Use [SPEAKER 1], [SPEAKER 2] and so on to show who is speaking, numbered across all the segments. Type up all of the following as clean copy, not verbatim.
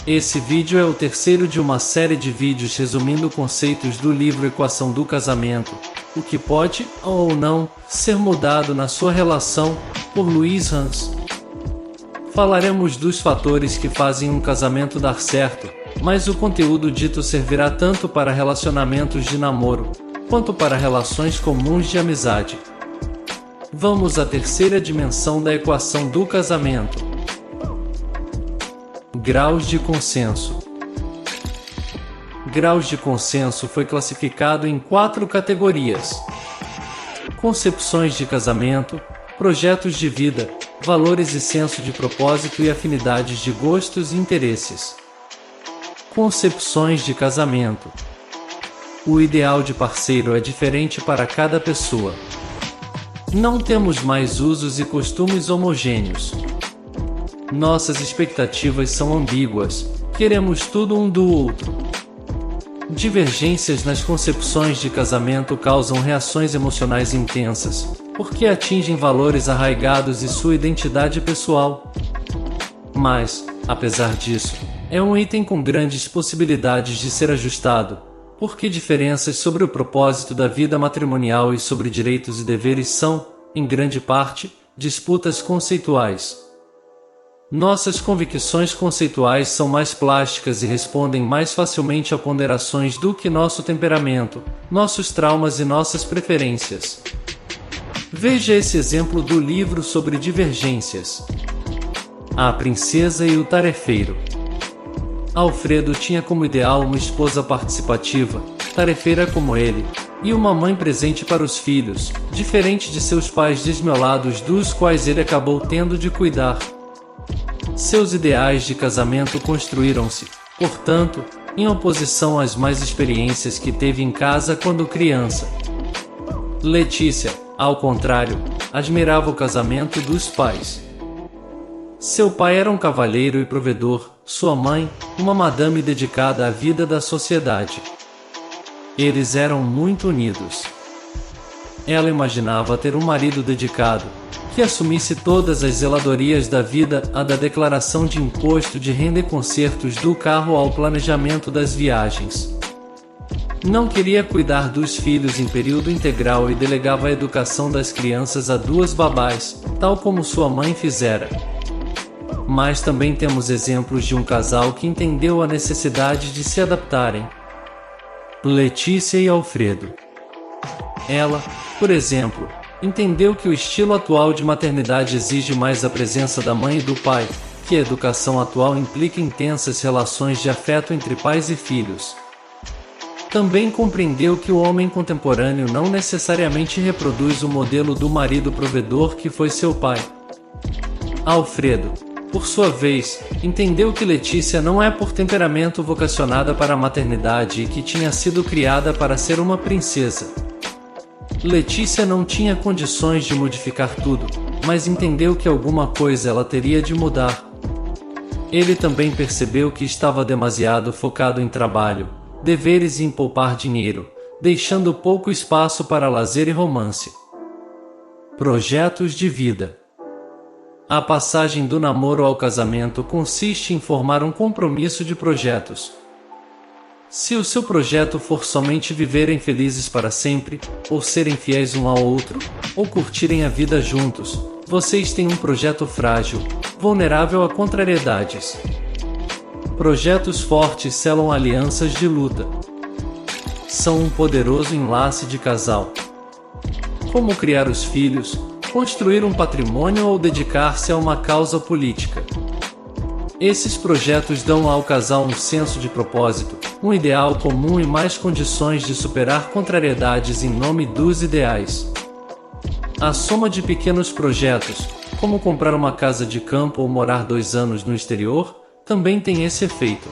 [SPEAKER 1] Esse vídeo é o terceiro de uma série de vídeos resumindo conceitos do livro Equação do Casamento, o que pode, ou não, ser mudado na sua relação, por Louise Hans. Falaremos dos fatores que fazem um casamento dar certo, mas o conteúdo dito servirá tanto para relacionamentos de namoro, quanto para relações comuns de amizade. Vamos à terceira dimensão da equação do casamento. Graus de consenso. Graus de consenso foi classificado em 4 categorias: concepções de casamento, projetos de vida, valores e senso de propósito e afinidades de gostos e interesses. Concepções de casamento. O ideal de parceiro é diferente para cada pessoa. Não temos mais usos e costumes homogêneos. Nossas expectativas são ambíguas, queremos tudo um do outro. Divergências nas concepções de casamento causam reações emocionais intensas, porque atingem valores arraigados e sua identidade pessoal. Mas, apesar disso, é um item com grandes possibilidades de ser ajustado, porque diferenças sobre o propósito da vida matrimonial e sobre direitos e deveres são, em grande parte, disputas conceituais. Nossas convicções conceituais são mais plásticas e respondem mais facilmente a ponderações do que nosso temperamento, nossos traumas e nossas preferências. Veja esse exemplo do livro sobre divergências. A Princesa e o Tarefeiro. Alfredo tinha como ideal uma esposa participativa, tarefeira como ele, e uma mãe presente para os filhos, diferente de seus pais desmiolados dos quais ele acabou tendo de cuidar. Seus ideais de casamento construíram-se, portanto, em oposição às mais experiências que teve em casa quando criança. Letícia, ao contrário, admirava o casamento dos pais. Seu pai era um cavalheiro e provedor, sua mãe, uma madame dedicada à vida da sociedade. Eles eram muito unidos. Ela imaginava ter um marido dedicado, que assumisse todas as zeladorias da vida, a da declaração de imposto de renda e consertos do carro ao planejamento das viagens. Não queria cuidar dos filhos em período integral e delegava a educação das crianças a 2 babás, tal como sua mãe fizera. Mas também temos exemplos de um casal que entendeu a necessidade de se adaptarem. Letícia e Alfredo. Ela, por exemplo, entendeu que o estilo atual de maternidade exige mais a presença da mãe e do pai, que a educação atual implica intensas relações de afeto entre pais e filhos. Também compreendeu que o homem contemporâneo não necessariamente reproduz o modelo do marido provedor que foi seu pai. Alfredo, por sua vez, entendeu que Letícia não é por temperamento vocacionada para a maternidade e que tinha sido criada para ser uma princesa. Letícia não tinha condições de modificar tudo, mas entendeu que alguma coisa ela teria de mudar. Ele também percebeu que estava demasiado focado em trabalho, deveres e em poupar dinheiro, deixando pouco espaço para lazer e romance. Projetos de vida. A passagem do namoro ao casamento consiste em formar um compromisso de projetos. Se o seu projeto for somente viverem felizes para sempre, ou serem fiéis um ao outro, ou curtirem a vida juntos, vocês têm um projeto frágil, vulnerável a contrariedades. Projetos fortes selam alianças de luta. São um poderoso enlace de casal. Como criar os filhos, construir um patrimônio ou dedicar-se a uma causa política. Esses projetos dão ao casal um senso de propósito, um ideal comum e mais condições de superar contrariedades em nome dos ideais. A soma de pequenos projetos, como comprar uma casa de campo ou morar 2 anos no exterior, também tem esse efeito.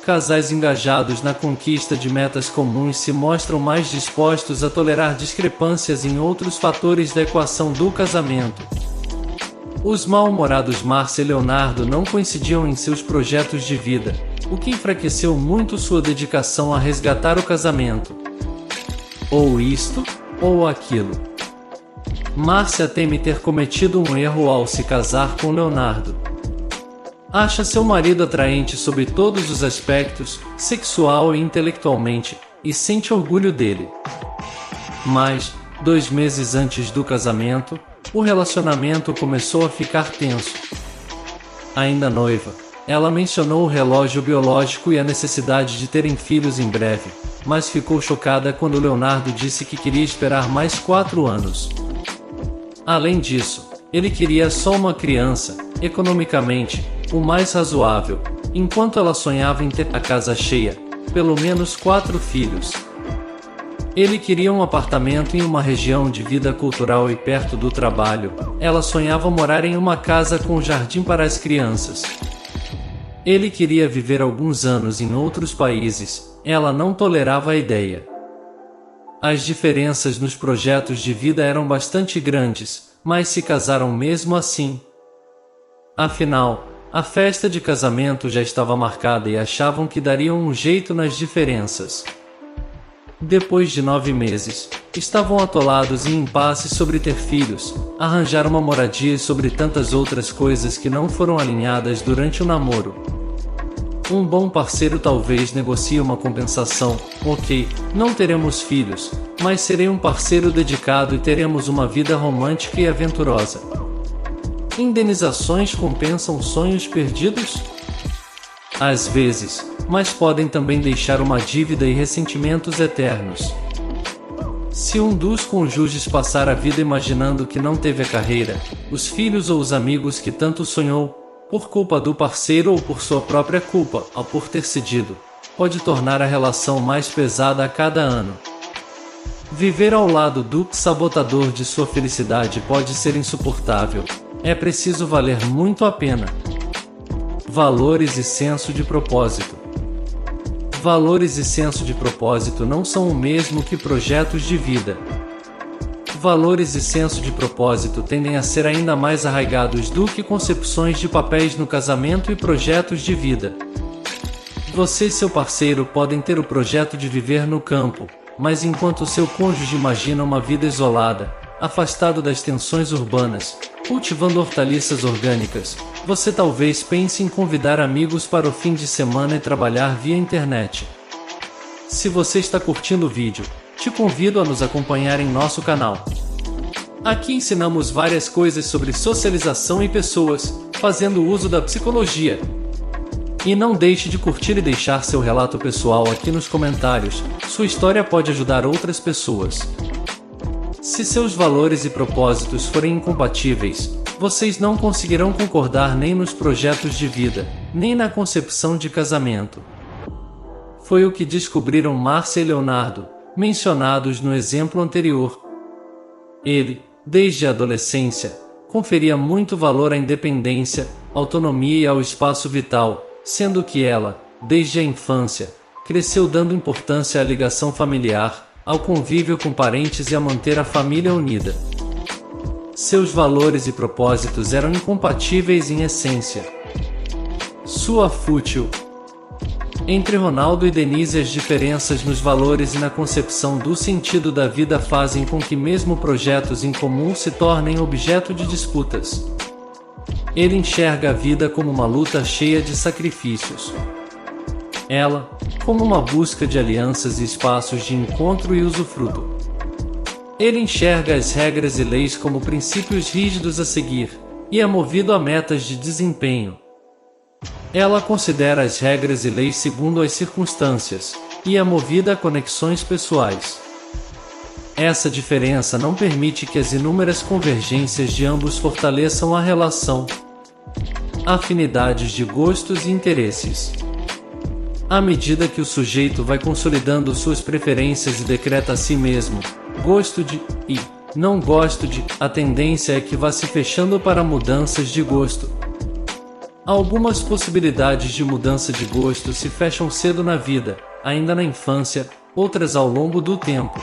[SPEAKER 1] Casais engajados na conquista de metas comuns se mostram mais dispostos a tolerar discrepâncias em outros fatores da equação do casamento. Os mal-humorados Márcia e Leonardo não coincidiam em seus projetos de vida, o que enfraqueceu muito sua dedicação a resgatar o casamento. Ou isto, ou aquilo. Márcia teme ter cometido um erro ao se casar com Leonardo. Acha seu marido atraente sob todos os aspectos, sexual e intelectualmente, e sente orgulho dele. Mas, 2 meses antes do casamento, o relacionamento começou a ficar tenso. Ainda noiva, ela mencionou o relógio biológico e a necessidade de terem filhos em breve, mas ficou chocada quando Leonardo disse que queria esperar mais 4 anos. Além disso, ele queria só uma criança, economicamente, o mais razoável, enquanto ela sonhava em ter a casa cheia, pelo menos 4 filhos. Ele queria um apartamento em uma região de vida cultural e perto do trabalho. Ela sonhava morar em uma casa com jardim para as crianças. Ele queria viver alguns anos em outros países. Ela não tolerava a ideia. As diferenças nos projetos de vida eram bastante grandes, mas se casaram mesmo assim. Afinal, a festa de casamento já estava marcada e achavam que dariam um jeito nas diferenças. Depois de 9 meses, estavam atolados em impasse sobre ter filhos, arranjar uma moradia e sobre tantas outras coisas que não foram alinhadas durante o namoro. Um bom parceiro talvez negocie uma compensação. Ok, não teremos filhos, mas serei um parceiro dedicado e teremos uma vida romântica e aventurosa. Indenizações compensam sonhos perdidos? Às vezes, mas podem também deixar uma dívida e ressentimentos eternos. Se um dos cônjuges passar a vida imaginando que não teve a carreira, os filhos ou os amigos que tanto sonhou, por culpa do parceiro ou por sua própria culpa, ao por ter cedido, pode tornar a relação mais pesada a cada ano. Viver ao lado do sabotador de sua felicidade pode ser insuportável. É preciso valer muito a pena. Valores e senso de propósito. Valores e senso de propósito não são o mesmo que projetos de vida. Valores e senso de propósito tendem a ser ainda mais arraigados do que concepções de papéis no casamento e projetos de vida. Você e seu parceiro podem ter o projeto de viver no campo, mas enquanto seu cônjuge imagina uma vida isolada, afastado das tensões urbanas, cultivando hortaliças orgânicas, você talvez pense em convidar amigos para o fim de semana e trabalhar via internet. Se você está curtindo o vídeo, te convido a nos acompanhar em nosso canal. Aqui ensinamos várias coisas sobre socialização e pessoas, fazendo uso da psicologia. E não deixe de curtir e deixar seu relato pessoal aqui nos comentários, sua história pode ajudar outras pessoas. Se seus valores e propósitos forem incompatíveis, vocês não conseguirão concordar nem nos projetos de vida, nem na concepção de casamento. Foi o que descobriram Márcia e Leonardo, mencionados no exemplo anterior. Ele, desde a adolescência, conferia muito valor à independência, autonomia e ao espaço vital, sendo que ela, desde a infância, cresceu dando importância à ligação familiar, ao convívio com parentes e a manter a família unida. Seus valores e propósitos eram incompatíveis em essência. Sua fútil. Entre Ronaldo e Denise, as diferenças nos valores e na concepção do sentido da vida fazem com que mesmo projetos em comum se tornem objeto de disputas. Ele enxerga a vida como uma luta cheia de sacrifícios. Ela, como uma busca de alianças e espaços de encontro e usufruto. Ele enxerga as regras e leis como princípios rígidos a seguir, e é movido a metas de desempenho. Ela considera as regras e leis segundo as circunstâncias, e é movida a conexões pessoais. Essa diferença não permite que as inúmeras convergências de ambos fortaleçam a relação. Afinidades de gostos e interesses. À medida que o sujeito vai consolidando suas preferências e decreta a si mesmo, gosto de e não gosto de, a tendência é que vá se fechando para mudanças de gosto. Algumas possibilidades de mudança de gosto se fecham cedo na vida, ainda na infância, outras ao longo do tempo.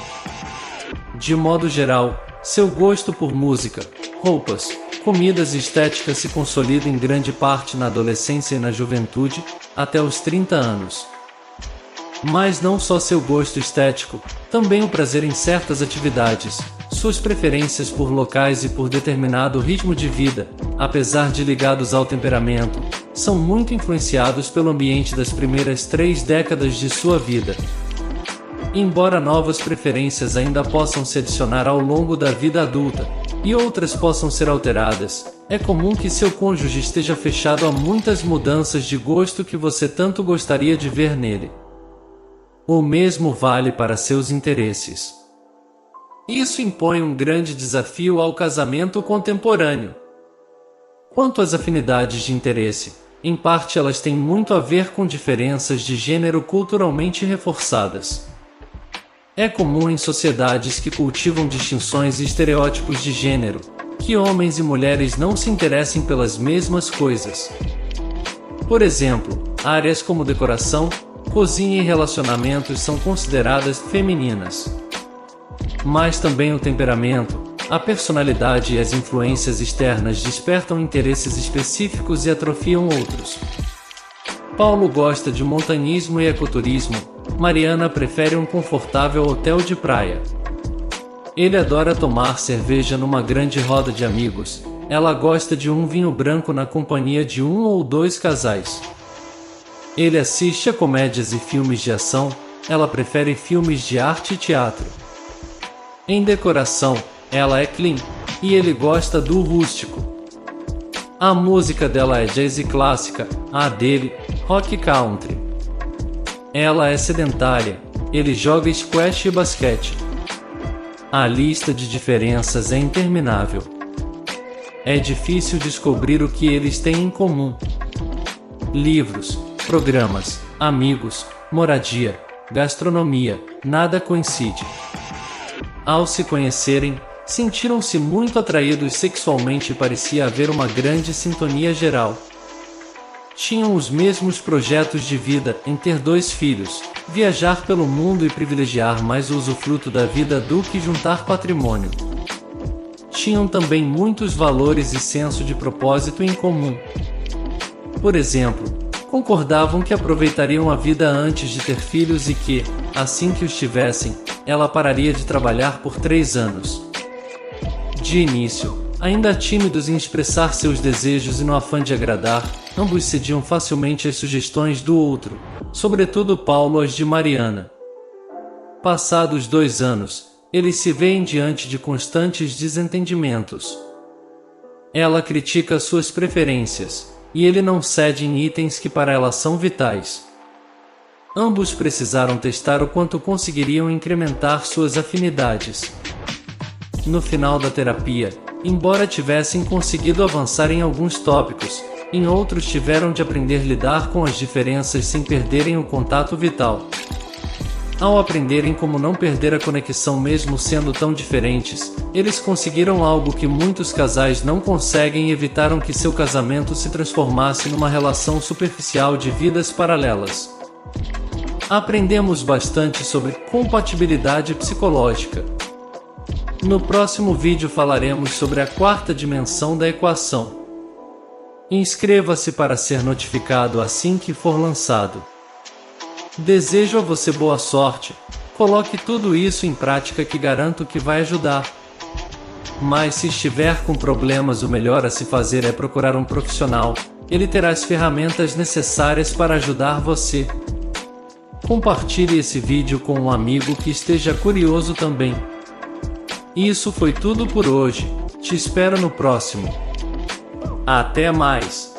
[SPEAKER 1] De modo geral, seu gosto por música, roupas, comidas e estética se consolida em grande parte na adolescência e na juventude, até os 30 anos. Mas não só seu gosto estético, também o prazer em certas atividades, suas preferências por locais e por determinado ritmo de vida, apesar de ligados ao temperamento, são muito influenciados pelo ambiente das primeiras 3 décadas de sua vida. Embora novas preferências ainda possam se adicionar ao longo da vida adulta, e outras possam ser alteradas, é comum que seu cônjuge esteja fechado a muitas mudanças de gosto que você tanto gostaria de ver nele. O mesmo vale para seus interesses. Isso impõe um grande desafio ao casamento contemporâneo. Quanto às afinidades de interesse, em parte elas têm muito a ver com diferenças de gênero culturalmente reforçadas. É comum em sociedades que cultivam distinções e estereótipos de gênero, que homens e mulheres não se interessem pelas mesmas coisas. Por exemplo, áreas como decoração, cozinha e relacionamentos são consideradas femininas. Mas também o temperamento, a personalidade e as influências externas despertam interesses específicos e atrofiam outros. Paulo gosta de montanhismo e ecoturismo, Mariana prefere um confortável hotel de praia. Ele adora tomar cerveja numa grande roda de amigos, ela gosta de um vinho branco na companhia de 1 ou 2 casais. Ele assiste a comédias e filmes de ação, ela prefere filmes de arte e teatro. Em decoração, ela é clean, e ele gosta do rústico. A música dela é jazz e clássica, a dele, rock country. Ela é sedentária, ele joga squash e basquete. A lista de diferenças é interminável. É difícil descobrir o que eles têm em comum. Livros, programas, amigos, moradia, gastronomia, nada coincide. Ao se conhecerem, sentiram-se muito atraídos sexualmente e parecia haver uma grande sintonia geral. Tinham os mesmos projetos de vida em ter 2 filhos, viajar pelo mundo e privilegiar mais o usufruto da vida do que juntar patrimônio. Tinham também muitos valores e senso de propósito em comum. Por exemplo, concordavam que aproveitariam a vida antes de ter filhos e que, assim que os tivessem, ela pararia de trabalhar por 3 anos. De início, ainda tímidos em expressar seus desejos e no afã de agradar, ambos cediam facilmente às sugestões do outro, sobretudo Paulo às de Mariana. Passados 2 anos, eles se veem diante de constantes desentendimentos. Ela critica suas preferências, e ele não cede em itens que para ela são vitais. Ambos precisaram testar o quanto conseguiriam incrementar suas afinidades. No final da terapia, embora tivessem conseguido avançar em alguns tópicos, em outros tiveram de aprender a lidar com as diferenças sem perderem o contato vital. Ao aprenderem como não perder a conexão mesmo sendo tão diferentes, eles conseguiram algo que muitos casais não conseguem e evitaram que seu casamento se transformasse numa relação superficial de vidas paralelas. Aprendemos bastante sobre compatibilidade psicológica. No próximo vídeo falaremos sobre a 4ª dimensão da equação. Inscreva-se para ser notificado assim que for lançado. Desejo a você boa sorte, coloque tudo isso em prática que garanto que vai ajudar. Mas se estiver com problemas, o melhor a se fazer é procurar um profissional, ele terá as ferramentas necessárias para ajudar você. Compartilhe esse vídeo com um amigo que esteja curioso também. Isso foi tudo por hoje, te espero no próximo. Até mais!